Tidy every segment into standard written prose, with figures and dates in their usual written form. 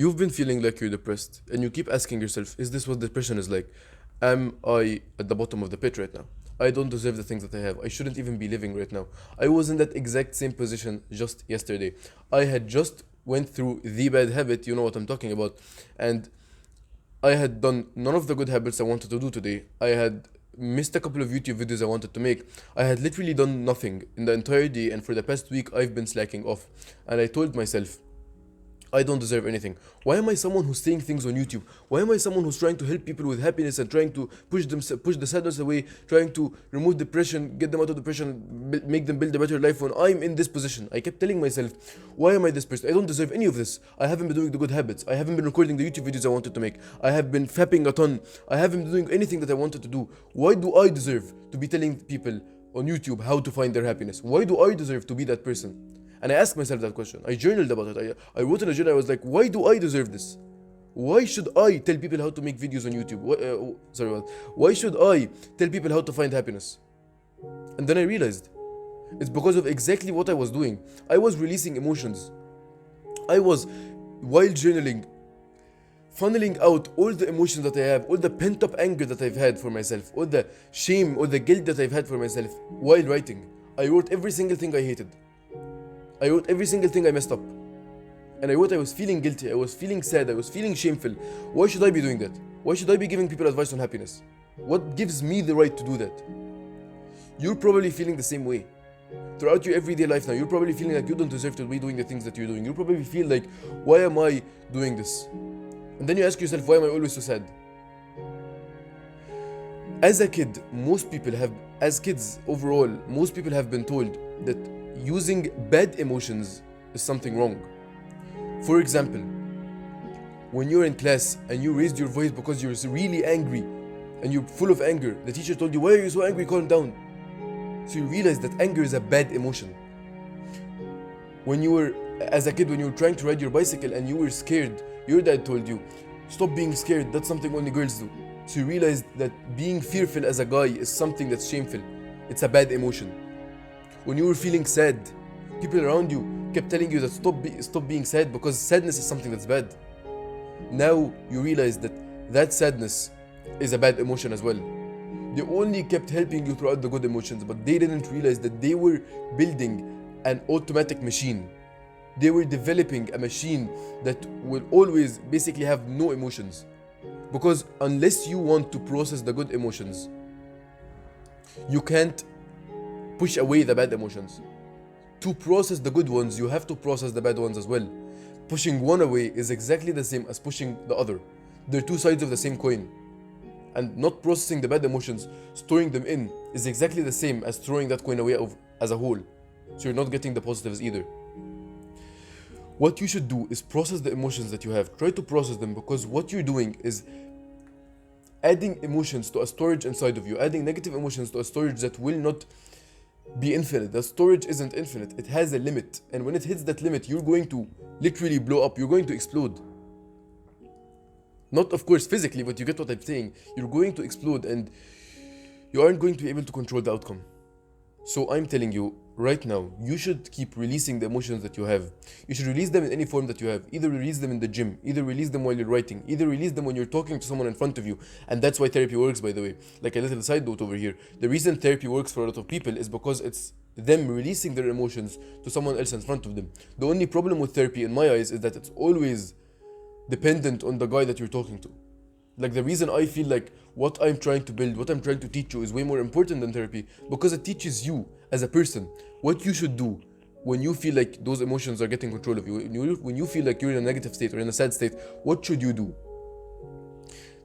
You've been feeling like you're depressed, and you keep asking yourself, is this what depression is like? Am I at the bottom of the pit right now? I don't deserve the things that I have. I shouldn't even be living right now. I was in that exact same position just yesterday. I had just went through the bad habit, you know what I'm talking about, and I had done none of the good habits I wanted to do today. I had missed a couple of YouTube videos I wanted to make. I had literally done nothing in the entire day, and for the past week, I've been slacking off. And I told myself, I don't deserve anything. Why am I someone who's saying things on YouTube? Why am I someone who's trying to help people with happiness and trying to push the sadness away, trying to remove depression, get them out of depression, make them build a better life when I'm in this position? I kept telling myself, why am I this person? I don't deserve any of this. I haven't been doing the good habits. I haven't been recording the YouTube videos I wanted to make. I have been fapping a ton. I haven't been doing anything that I wanted to do. Why do I deserve to be telling people on YouTube how to find their happiness? Why do I deserve to be that person? And I asked myself that question. I journaled about it. I wrote in a journal. I was like, why do I deserve this? Why should I tell people how to make videos on YouTube? Why should I tell people how to find happiness? And then I realized it's because of exactly what I was doing. I was releasing emotions. I was, while journaling, funneling out all the emotions that I have, all the pent up anger that I've had for myself, all the shame or the guilt that I've had for myself while writing. I wrote every single thing I hated. I wrote every single thing I messed up. And I wrote I was feeling guilty, I was feeling sad, I was feeling shameful. Why should I be doing that? Why should I be giving people advice on happiness? What gives me the right to do that? You're probably feeling the same way. Throughout your everyday life now, you're probably feeling like you don't deserve to be doing the things that you're doing. You probably feel like, why am I doing this? And then you ask yourself, why am I always so sad? As a kid, as kids overall, most people have been told that using bad emotions is something wrong. For example, when you're in class and you raised your voice because you're really angry and you're full of anger, the teacher told you, why are you so angry? Calm down. So you realize that anger is a bad emotion. When you were, as a kid, when you were trying to ride your bicycle and you were scared, your dad told you, stop being scared, that's something only girls do. So you realized that being fearful as a guy is something that's shameful. It's a bad emotion. When you were feeling sad, people around you kept telling you that stop being sad because sadness is something that's bad. Now you realize that sadness is a bad emotion as well. They only kept helping you throughout the good emotions, but they didn't realize that they were building an automatic machine. They were developing a machine that will always basically have no emotions. Because unless you want to process the good emotions, you can't push away the bad emotions. To process the good ones, you have to process the bad ones as well. Pushing one away is exactly the same as pushing the other. They're two sides of the same coin. And not processing the bad emotions, storing them in, is exactly the same as throwing that coin away as a whole. So you're not getting the positives either. What you should do is process the emotions that you have. Try to process them, because what you're doing is adding emotions to a storage inside of you, adding negative emotions to a storage that will not be infinite. The storage isn't infinite, it has a limit. And when it hits that limit, you're going to literally blow up, you're going to explode. Not, of course, physically, but you get what I'm saying. You're going to explode and you aren't going to be able to control the outcome. So I'm telling you, right now, you should keep releasing the emotions that you have. You should release them in any form that you have. Either release them in the gym, either release them while you're writing, either release them when you're talking to someone in front of you. And that's why therapy works, by the way. Like a little side note over here. The reason therapy works for a lot of people is because it's them releasing their emotions to someone else in front of them. The only problem with therapy, in my eyes, is that it's always dependent on the guy that you're talking to. Like, the reason I feel like what I'm trying to build, what I'm trying to teach you is way more important than therapy, because it teaches you as a person what you should do when you feel like those emotions are getting control of you. When you feel like you're in a negative state or in a sad state, what should you do?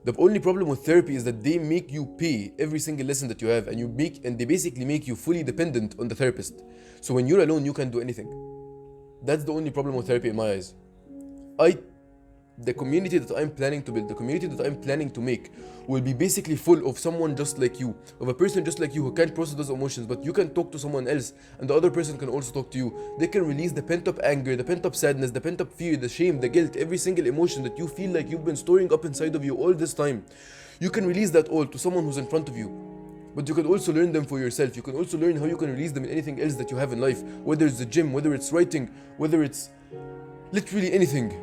The only problem with therapy is that they make you pay every single lesson that you have, and they basically make you fully dependent on the therapist. So when you're alone, you can't do anything. That's the only problem with therapy in my eyes. The community that I'm planning to build, the community that I'm planning to make, will be basically full of someone just like you, of a person just like you who can't process those emotions, but you can talk to someone else, and the other person can also talk to you. They can release the pent-up anger, the pent-up sadness, the pent-up fear, the shame, the guilt, every single emotion that you feel like you've been storing up inside of you all this time. You can release that all to someone who's in front of you. But you can also learn them for yourself. You can also learn how you can release them in anything else that you have in life, whether it's the gym, whether it's writing, whether it's literally anything.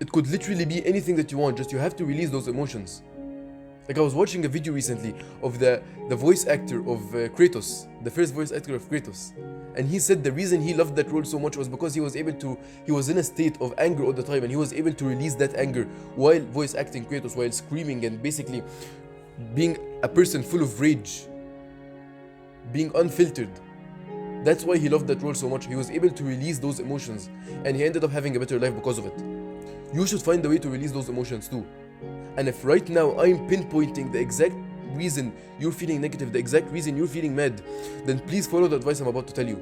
It could literally be anything that you want, just you have to release those emotions. Like I was watching a video recently of the voice actor of Kratos, the first voice actor of Kratos. And he said the reason he loved that role so much was because he was in a state of anger all the time, and he was able to release that anger while voice acting Kratos, while screaming and basically being a person full of rage, being unfiltered. That's why he loved that role so much. He was able to release those emotions, and he ended up having a better life because of it. You should find a way to release those emotions too. And if right now I'm pinpointing the exact reason you're feeling negative, the exact reason you're feeling mad, then please follow the advice I'm about to tell you.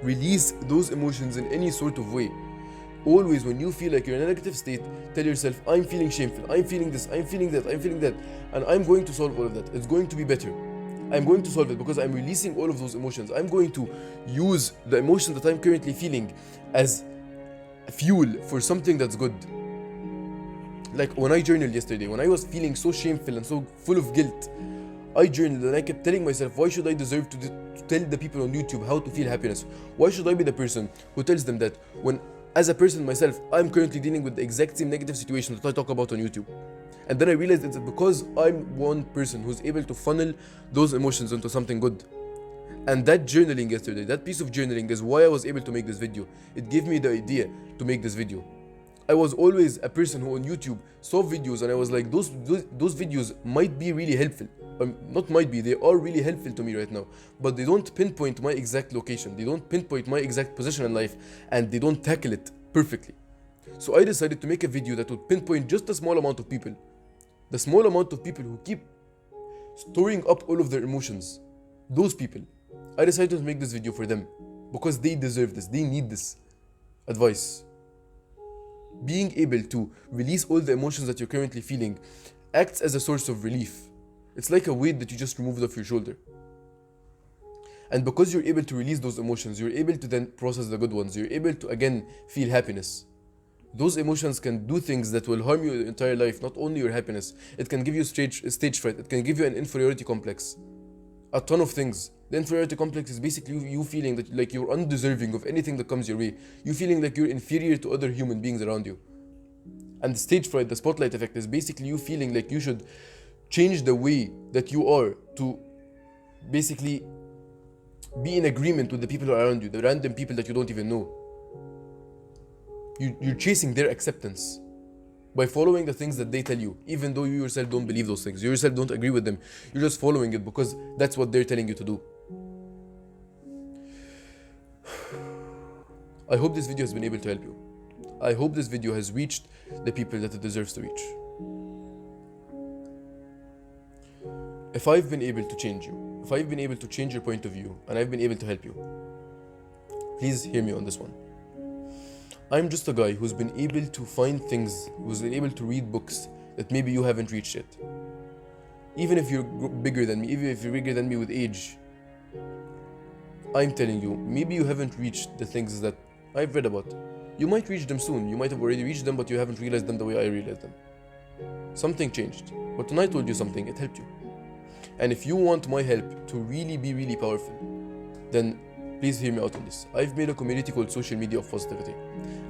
Release those emotions in any sort of way. Always when you feel like you're in a negative state, tell yourself, I'm feeling shameful, I'm feeling this, I'm feeling that, I'm feeling that, and I'm going to solve all of that. It's going to be better. I'm going to solve it because I'm releasing all of those emotions. I'm going to use the emotions that I'm currently feeling as fuel for something that's good. Like when I journaled yesterday, when I was feeling so shameful and so full of guilt, I journaled and I kept telling myself, why should I deserve to tell the people on YouTube how to feel happiness? Why should I be the person who tells them that when, as a person myself, I'm currently dealing with the exact same negative situation that I talk about on YouTube? And then I realized it's because I'm one person who's able to funnel those emotions into something good. And that journaling yesterday, that piece of journaling is why I was able to make this video. It gave me the idea to make this video. I was always a person who on YouTube saw videos and I was like, those videos might be really helpful. Not might be, they are really helpful to me right now. But they don't pinpoint my exact location. They don't pinpoint my exact position in life, and they don't tackle it perfectly. So I decided to make a video that would pinpoint just a small amount of people. The small amount of people who keep storing up all of their emotions. Those people. I decided to make this video for them. Because they deserve this. They need this advice. Being able to release all the emotions that you're currently feeling acts as a source of relief. It's like a weight that you just removed off your shoulder. And because you're able to release those emotions, you're able to then process the good ones. You're able to again feel happiness. Those emotions can do things that will harm you your entire life, not only your happiness. It can give you stage fright. It can give you an inferiority complex. A ton of things. The inferiority complex is basically you feeling that like you're undeserving of anything that comes your way. You feeling like you're inferior to other human beings around you. And the stage fright, the spotlight effect, is basically you feeling like you should change the way that you are to basically be in agreement with the people around you, the random people that you don't even know. You're chasing their acceptance by following the things that they tell you, even though you yourself don't believe those things. You yourself don't agree with them. You're just following it because that's what they're telling you to do. I hope this video has been able to help you. I hope this video has reached the people that it deserves to reach. If I've been able to change you, if I've been able to change your point of view, and I've been able to help you, please hear me on this one. I'm just a guy who's been able to find things, who's been able to read books that maybe you haven't reached yet. Even if you're bigger than me, even if you're bigger than me with age, I'm telling you, maybe you haven't reached the things that I've read about. You might reach them soon, you might have already reached them, but you haven't realized them the way I realized them. Something changed, but when I told you something, it helped you. And if you want my help to really be really powerful, then please hear me out on this. I've made a community called Social Media of Positivity.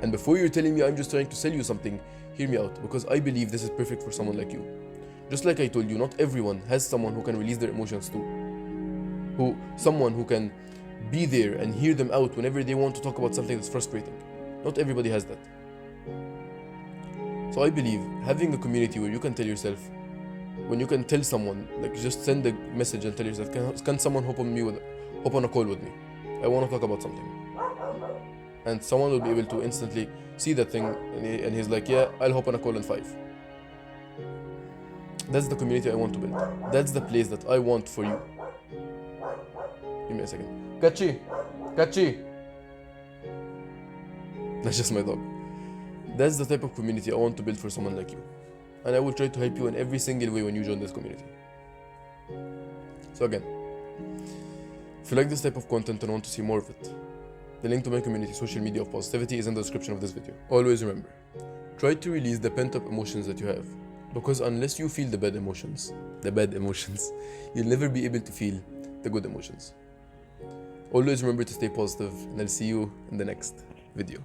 And before you're telling me I'm just trying to sell you something, hear me out, because I believe this is perfect for someone like you. Just like I told you, not everyone has someone who can release their emotions to. Someone who can be there and hear them out whenever they want to talk about something that's frustrating. Not everybody has that. So I believe having a community where you can tell yourself, when you can tell someone, like just send a message and tell yourself, can someone hop on a call with me? I want to talk about something. And someone will be able to instantly see that thing and he's like, yeah, I'll hop on a call in 5. That's the community I want to build. That's the place that I want for you. Give me a second. Kachi! That's just my dog. That's the type of community I want to build for someone like you. And I will try to help you in every single way when you join this community. So again, if you like this type of content and want to see more of it, the link to my community, Social Media of Positivity, is in the description of this video. Always remember, try to release the pent-up emotions that you have. Because unless you feel the bad emotions, you'll never be able to feel the good emotions. Always remember to stay positive, and I'll see you in the next video.